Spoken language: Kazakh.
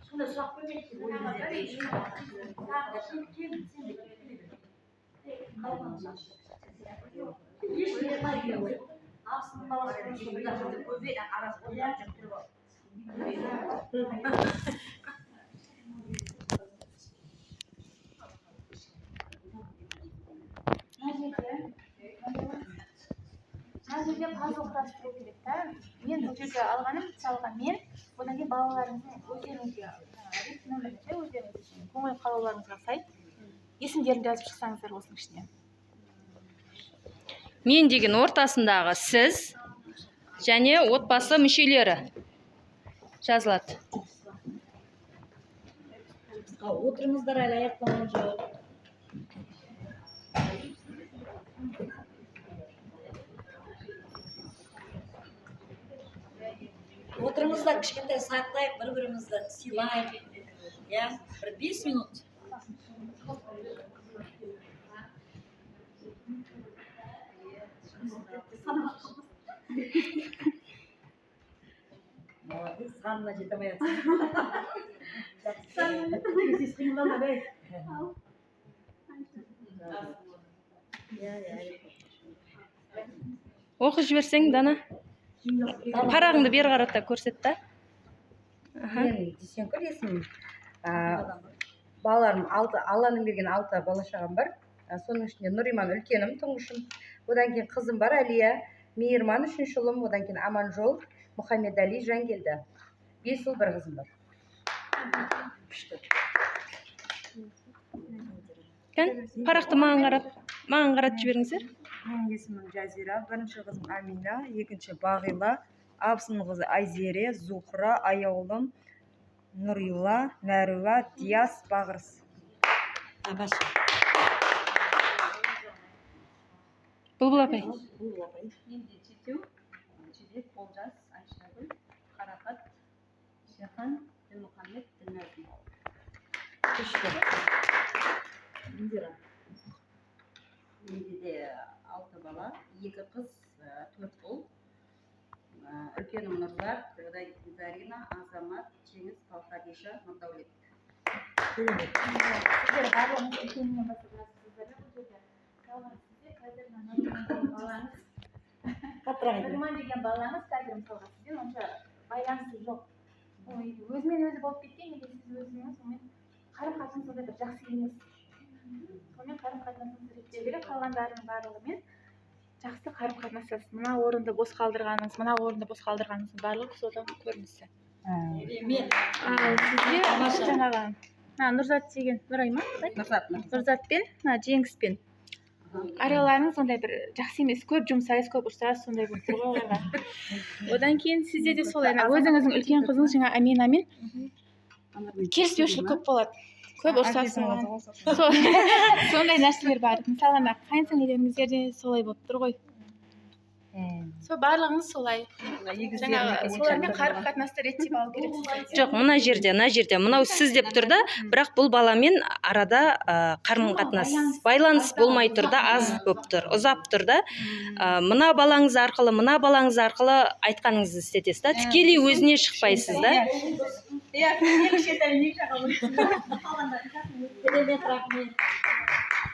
Şunda sok koymak ki Nazirге fazla құрастыру керек та. Мен бұл жерде алғаным, мысалға мен одан кейін балаларыңыздың өздеріңізге өздеріңіз үшін көңіл қалауларыңызға сай есімдерін жазып шықсаңыздар осының ішіне. Мен деген ортасындағы сіз және отбасы мүшелері жазылады. Отырыңыздар, әлі аяқталған жоқ. Отырыңыздар, кішкентай сақтайық, бір-бірімізді сыйлайық. Я, бір 5 минут. Молодец, Анна жетемей. Сіз қимылдама бәй. Оқып жіберсең, Дана. Парағыңды бері қарата көрсет та. Мен Дүйсенкүл есімім. Балаларым Алланың берген 6 бала-шағам бар. Соның ішінде Нұриман үлкенім, тұңғышым. Одан кейін қызым бар, Әлия, Мейірман 3-ші ұлым, одан кейін Аманжол, Мұхаммедали, Жангелді. 5 ұл, 1 қызым бар. Парақты маған қаратып жіберіңіздер. Менің есімім Жазира, 1-ші қызым Амина, 2-ші Бағила, абысының қызы Айзере, Зухра, Аяулым, Нұрила, Нәруа, Диас, Бағырыс. Бұлбұл апай. Мен де Жетеу, Жібек, Олжас, Айшагүл, Қарақат, Шерхан, Ділмұхаммед, Ділнәзім. Менде де 6 бала, 2 қыз, 4 ұл. Үлкенім Нұрзат, Зарина, Азамат, Жеңіс, Қалқадиша, Нұрдаулет. Сіздер барлығыңыз үлкенінен бастап жазсыздар бұл жерде. Қалған сізде қазір Нұрман деген балаңыз қазір мысалға сізден онша байланысы жоқ. Өзімен өзі болып кеткен, неге сіз өзіңіз сонымен қарым-қатынас сондай бір жақсы емес. Сонымен қарым-қатынасыңызды реттеу керек, қалғандарының барлығымен жақсы қарым-қатынасыз. Мына орынды бос қалдырғаныңыз барлығы содан көрінісі. Ал сізде жаңағы Нұрзат деген Нұрайма, Нұрзатпен, Жеңіспен араларыңыз сондай бір жақсы емес, көп жұмсайсыз, көп ұрсасыз, сондай болып тұр ғой оларға. Одан кейін сізде де солай, өзіңіздің үлкен қызыңыз жаңа Аминамен келіспеушілік көп болады. Көп ұрсасыз. Сондай нәрселер бар. Мысалы, қайын сіңлілеріңіздер де солай болып тұр ғой. Сол барлығыңыз солай. Жаңағы солармен қарым-қатынасты реттеп алу керексіз. Жоқ, мына жерде, мынау сіз деп тұр да, бірақ бұл баламен арада қарым-қатынас, байланыс болмай тұр да, аз болып тұр, ұзап тұр да. Мына балаңыз арқылы айтқаныңызды істетесіз да, тікелей өзіне шықпайсыз да. Керемет, рахмет.